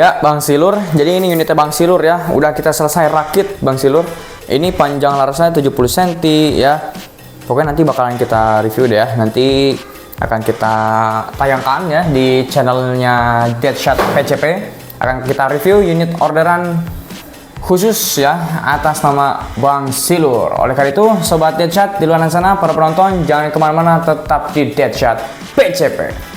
Ya, Bang Silur. Jadi ini unitnya Bang Silur ya. Udah kita selesai rakit, Bang Silur. Ini panjang larasnya 70 cm ya. Pokoknya nanti bakalan kita review deh ya. Nanti akan kita tayangkan ya di channelnya Deadshot PCP. Akan kita review unit orderan khusus ya atas nama Bang Silur. Oleh karena itu, Sobat Deadshot di luar sana, para penonton, jangan kemana-mana, tetap di Deadshot PCP.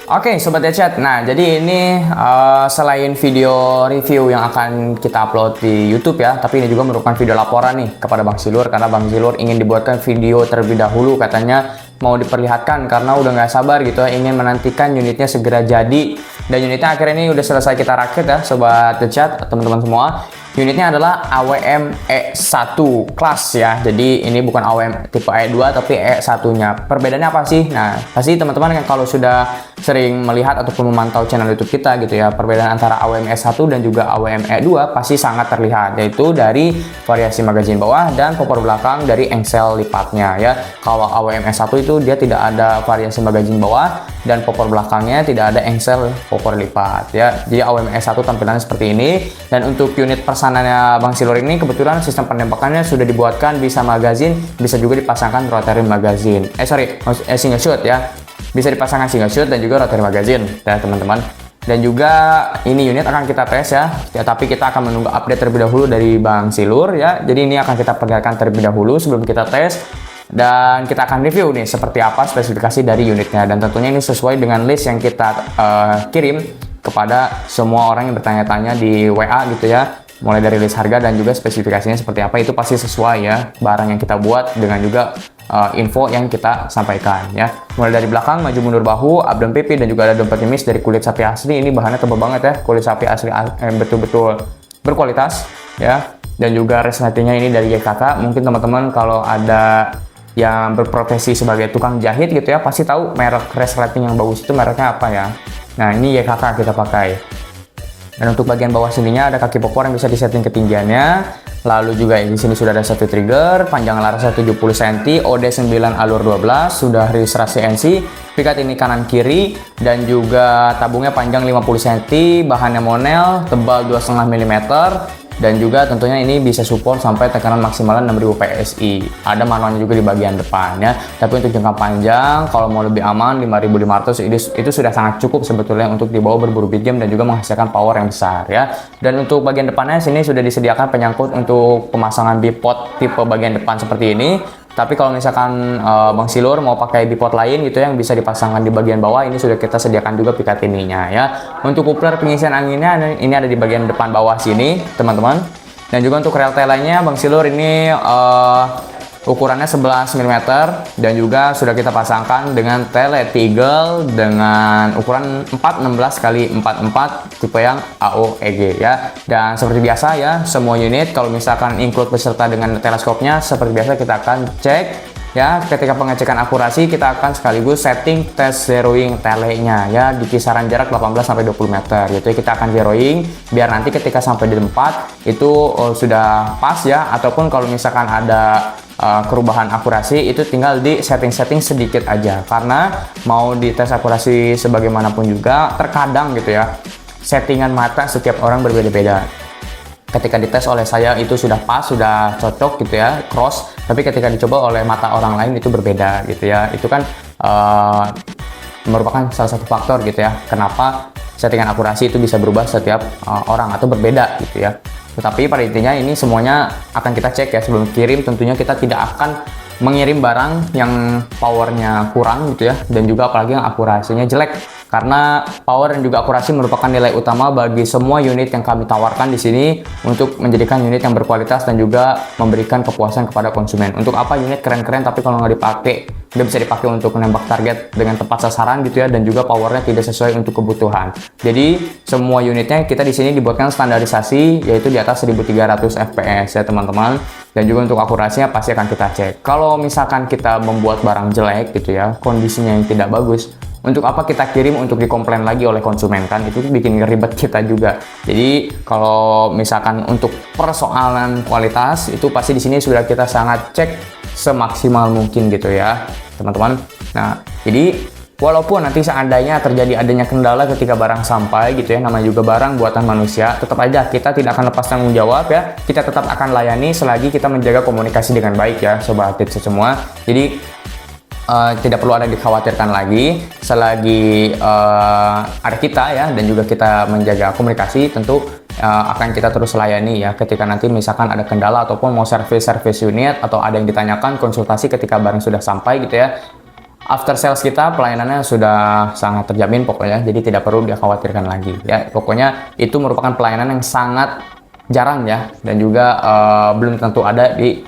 Oke, Sobat Deadshot. Nah, jadi ini selain video review yang akan kita upload di YouTube ya, tapi ini juga merupakan video laporan nih kepada Bang Silur, karena Bang Silur ingin dibuatkan video terlebih dahulu, katanya mau diperlihatkan karena udah nggak sabar gitu ya, ingin menantikan unitnya segera jadi. Dan unitnya akhirnya ini udah selesai kita rakit ya, Sobat Deadshot, teman-teman semua. Unitnya adalah AWM E1 kelas ya. Jadi ini bukan AWM tipe E2 tapi E1-nya. Perbedaannya apa sih? Nah, pasti teman-teman kan kalau sudah sering melihat ataupun memantau channel YouTube kita gitu ya, perbedaan antara AWM E1 dan juga AWM E2 pasti sangat terlihat, yaitu dari variasi magazin bawah dan popor belakang dari engsel lipatnya ya. Kalau AWM E1 itu dia tidak ada variasi magazin bawah dan popor belakangnya tidak ada engsel popor lipat ya. Jadi AWM E1 tampilannya seperti ini. Dan untuk unit persanannya Bang Silur ini kebetulan sistem penembakannya sudah dibuatkan bisa magazin, bisa juga dipasangkan rotary magazin. Single shot ya. Bisa dipasangkan single shot dan juga rotary magazine ya teman-teman. Dan juga ini unit akan kita tes ya, tapi kita akan menunggu update terlebih dahulu dari Bang Silur ya. Jadi ini akan kita perlihatkan terlebih dahulu sebelum kita tes, dan kita akan review nih seperti apa spesifikasi dari unitnya. Dan tentunya ini sesuai dengan list yang kita kirim kepada semua orang yang bertanya-tanya di WA gitu ya. Mulai dari list harga dan juga spesifikasinya seperti apa, itu pasti sesuai ya barang yang kita buat dengan juga info yang kita sampaikan ya. Mulai dari belakang, maju mundur bahu, abdom pipi, dan juga ada dompet nyemis dari kulit sapi asli. Ini bahannya tebal banget ya, kulit sapi asli betul-betul berkualitas ya. Dan juga resletingnya ini dari YKK. Mungkin teman-teman kalau ada yang berprofesi sebagai tukang jahit gitu ya, pasti tahu merek resleting yang bagus itu mereknya apa ya. Nah, ini YKK kita pakai. Dan untuk bagian bawah sininya ada kaki popor yang bisa disetting ketinggiannya. Lalu juga di sini sudah ada satu trigger, panjang larasnya 70 cm, OD9 alur 12, sudah registrasi NC, pikat ini kanan kiri, dan juga tabungnya panjang 50 cm, bahannya monel, tebal 2,5 mm, dan juga tentunya ini bisa support sampai tekanan maksimal 6000 PSI. Ada manualnya juga di bagian depan ya. Tapi untuk jangka panjang, kalau mau lebih aman 5500 itu sudah sangat cukup sebetulnya untuk dibawa berburu big game dan juga menghasilkan power yang besar ya. Dan untuk bagian depannya sini sudah disediakan penyangkut untuk pemasangan bipod tipe bagian depan seperti ini. Tapi kalau misalkan Bang Silur mau pakai bipod lain gitu yang bisa dipasangkan di bagian bawah, ini sudah kita sediakan juga pikat ininya ya. Untuk coupler pengisian anginnya ini ada di bagian depan bawah sini teman-teman. Dan juga untuk rel telanya Bang Silur ini ukurannya 11 mm dan juga sudah kita pasangkan dengan tele Tigel dengan ukuran 416 x 44 tipe yang AOEG ya. Dan seperti biasa ya, semua unit kalau misalkan include beserta dengan teleskopnya, seperti biasa kita akan cek ya. Ketika pengecekan akurasi kita akan sekaligus setting tes zeroing telenya ya di kisaran jarak 18 sampai 20 meter. Yaitu kita akan zeroing biar nanti ketika sampai di tempat itu sudah pas ya, ataupun kalau misalkan ada perubahan akurasi itu tinggal di setting-setting sedikit aja, karena mau dites akurasi sebagaimanapun juga terkadang gitu ya settingan mata setiap orang berbeda-beda. Ketika dites oleh saya itu sudah pas, sudah cocok gitu ya, cross, tapi ketika dicoba oleh mata orang lain itu berbeda gitu ya. Itu kan merupakan salah satu faktor gitu ya kenapa settingan akurasi itu bisa berubah setiap orang atau berbeda gitu ya. Tetapi pada intinya ini semuanya akan kita cek ya sebelum kirim. Tentunya kita tidak akan mengirim barang yang powernya kurang gitu ya, dan juga apalagi yang akurasinya jelek, karena power dan juga akurasi merupakan nilai utama bagi semua unit yang kami tawarkan di sini untuk menjadikan unit yang berkualitas dan juga memberikan kepuasan kepada konsumen. Untuk apa unit keren-keren tapi kalau nggak dipakai, nggak bisa dipakai untuk menembak target dengan tepat sasaran gitu ya, dan juga powernya tidak sesuai untuk kebutuhan. Jadi semua unitnya kita di sini dibuatkan standarisasi yaitu di atas 1300 fps ya teman-teman. Dan juga untuk akurasinya pasti akan kita cek. Kalau misalkan kita membuat barang jelek gitu ya, kondisinya yang tidak bagus, Untuk apa kita kirim untuk dikomplain lagi oleh konsumen kan? Itu bikin ribet kita juga. Jadi kalau misalkan untuk persoalan kualitas itu pasti di sini sudah kita sangat cek semaksimal mungkin gitu ya, teman-teman. Nah, jadi walaupun nanti seandainya terjadi adanya kendala ketika barang sampai gitu ya, namanya juga barang buatan manusia, tetap aja kita tidak akan lepas tanggung jawab ya. Kita tetap akan layani selagi kita menjaga komunikasi dengan baik ya, Sobat Tips semua. Jadi tidak perlu ada dikhawatirkan lagi selagi ada kita ya, dan juga kita menjaga komunikasi, tentu akan kita terus layani ya ketika nanti misalkan ada kendala ataupun mau servis unit atau ada yang ditanyakan, konsultasi ketika barang sudah sampai gitu ya. After sales kita pelayanannya sudah sangat terjamin pokoknya, jadi tidak perlu dikhawatirkan lagi ya. Pokoknya itu merupakan pelayanan yang sangat jarang ya, dan juga belum tentu ada di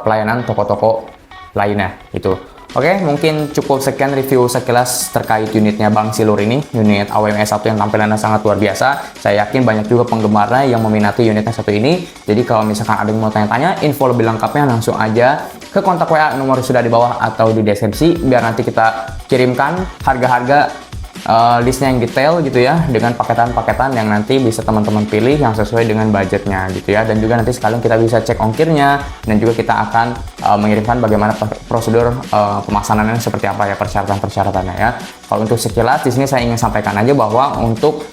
pelayanan toko-toko lainnya itu. Oke, mungkin cukup sekian review sekilas terkait unitnya Bang Silur ini, unit AWMS 1 yang tampilannya sangat luar biasa. Saya yakin banyak juga penggemarnya yang meminati unitnya satu ini. Jadi kalau misalkan ada yang mau tanya-tanya, info lebih lengkapnya langsung aja ke kontak WA, nomor sudah di bawah atau di deskripsi, biar nanti kita kirimkan harga-harga listnya yang detail gitu ya, dengan paketan-paketan yang nanti bisa teman-teman pilih yang sesuai dengan budgetnya gitu ya. Dan juga nanti sekalian kita bisa cek ongkirnya, dan juga kita akan mengirimkan bagaimana prosedur pemesanannya seperti apa ya, persyaratan-persyaratannya ya. Kalau untuk sekilas di sini saya ingin sampaikan aja bahwa untuk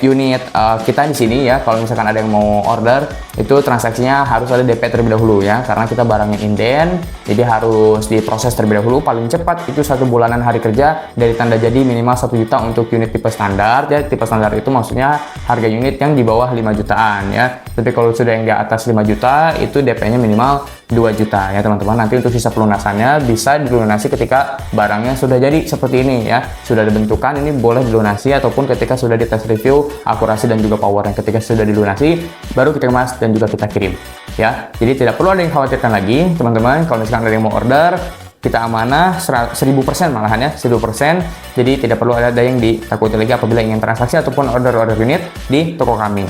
unit kita di sini ya, kalau misalkan ada yang mau order itu transaksinya harus ada DP terlebih dahulu ya, karena kita barangnya inden, jadi harus diproses terlebih dahulu. Paling cepat itu 1 bulanan hari kerja dari tanda jadi, minimal 1 juta untuk unit tipe standar ya. Tipe standar itu maksudnya harga unit yang di bawah 5 jutaan ya. Tapi kalau sudah yang di atas 5 juta itu DP-nya minimal 2 juta ya teman-teman. Nanti untuk sisa pelunasannya bisa dilunasi ketika barangnya sudah jadi seperti ini ya, sudah dibentukan, ini boleh dilunasi, ataupun ketika sudah dites review akurasi dan juga powernya. Ketika sudah dilunasi baru kita kemas dan juga kita kirim ya. Jadi tidak perlu ada yang khawatirkan lagi teman-teman. Kalau misalkan ada yang mau order, kita amanah 1000% malahan ya, 1000%. Jadi tidak perlu ada yang ditakuti lagi apabila ingin transaksi ataupun order unit di toko kami.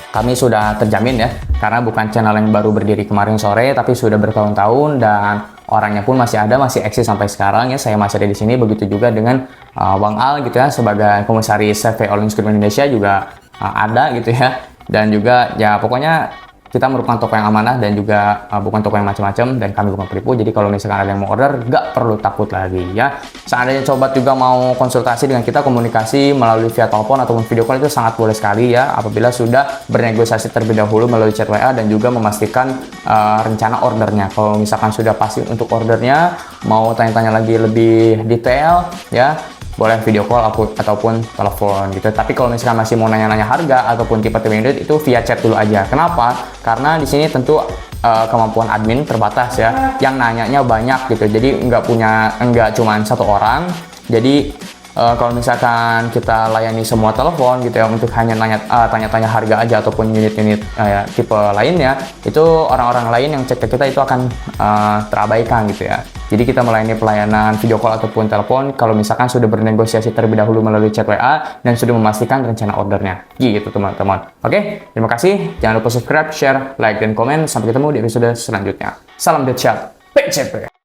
Kami sudah terjamin ya, karena bukan channel yang baru berdiri kemarin sore, tapi sudah bertahun-tahun, dan orangnya pun masih ada, masih eksis sampai sekarang ya. Saya masih ada di sini, begitu juga dengan Bang Al gitu ya, sebagai komisaris CV All Screen Indonesia juga ada gitu ya. Dan juga ya pokoknya kita merupakan toko yang amanah dan juga bukan toko yang macam-macam, dan kami bukan penipu. Jadi kalau misalkan ada yang mau order, nggak perlu takut lagi ya. Seandainya sobat juga mau konsultasi dengan kita, komunikasi melalui via telepon ataupun video call, itu sangat boleh sekali ya, apabila sudah bernegosiasi terlebih dahulu melalui chat WA dan juga memastikan rencana ordernya. Kalau misalkan sudah pasti untuk ordernya, mau tanya-tanya lagi lebih detail ya, boleh video call ataupun telepon gitu. Tapi kalau misalkan masih mau nanya-nanya harga ataupun tipe-tipe unit, itu via chat dulu aja. Kenapa? Karena di sini tentu kemampuan admin terbatas ya, yang nanyanya banyak gitu. Jadi nggak cuma 1 orang. Jadi kalau misalkan kita layani semua telepon gitu ya, untuk hanya tanya-tanya harga aja ataupun unit-unit tipe lainnya, itu orang-orang lain yang cek ke kita itu akan terabaikan gitu ya. Jadi kita melayani pelayanan video call ataupun telepon kalau misalkan sudah bernegosiasi terlebih dahulu melalui chat WA dan sudah memastikan rencana ordernya. Gitu teman-teman. Oke, terima kasih. Jangan lupa subscribe, share, like, dan komen. Sampai ketemu di episode selanjutnya. Salam Deadshot PCP.